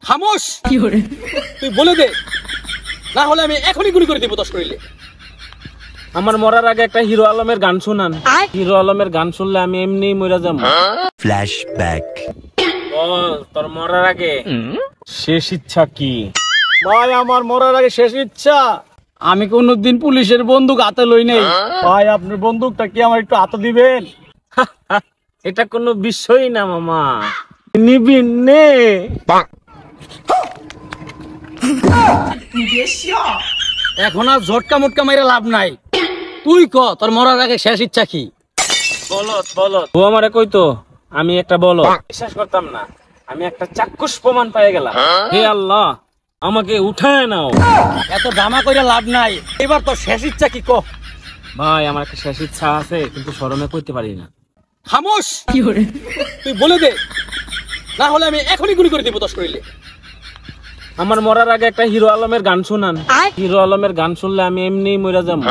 খামোশ তুই বলে দে, না হলে আমি এখনই গুলি করে দিব 10 করিলে। আমার মরার আগে একটা হিরো আলমের গান শুনান। হিরো আলমের গান শুনলে আমি এমনি মরে যাবো। ফ্ল্যাশব্যাক। তোর মরার আগে শেষ ইচ্ছা কি? ভাই আমার মরার আগে শেষ ইচ্ছা, আমি কোনদিন পুলিশের বন্দুক হাতে লই নাই। ভাই আপনার বন্দুকটা কি আমার একটু হাতে দিবেন? এটা কোনো বিষয়ই না মামা, নিবি নে। এখন আর ঝটকা মুটকা মাইরা লাভ নাই, তুই ক তোর মরার আগে শেষ ইচ্ছা কি? বলত ও আমারে কইতো, আমি একটা বলত বিশ্বাস করতাম না, আমি একটা চাক্ষুষ প্রমাণ পেয়ে গেলাম। হে আল্লাহ আমাকে উঠায় নাও। এত ড্রামা কইরা লাভ নাই, এবার তোর শেষ ইচ্ছা কি ক? ভাই আমার একটা শেষ ইচ্ছা আছে, কিন্তু শরমে কইতে পারি না। খামোশ তুই বলে দে, না হলে আমি এখনই গুলি করে দিব 10 করিলে। আমার মরার আগে একটা হিরো আলমের গান শুনান। হিরো আলমের গান শুনলে আমি এমনি মরে যাবো।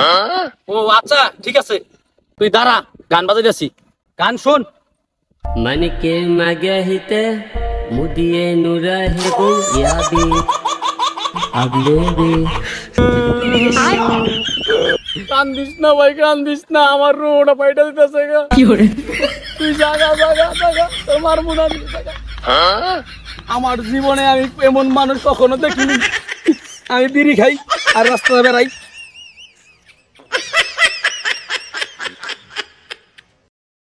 ও আচ্ছা ঠিক আছে, তুই দাঁড়া, গান বাজাইতেছি, গান শুন। मन के मगहिते मुदिए नुरहे को यादी अगले भी। কান্দিস না ভাই, কান্দিস না, আমার রোটা পাইটা দিতেছে গা। তুই জাগা জাগা জাগা, তোর মারবো না আমি, জাগা। আমার জীবনে আমি এমন মানুষ কখনো দেখিনি। আমি বিড়ি খাই আর রাস্তায় বেড়াই।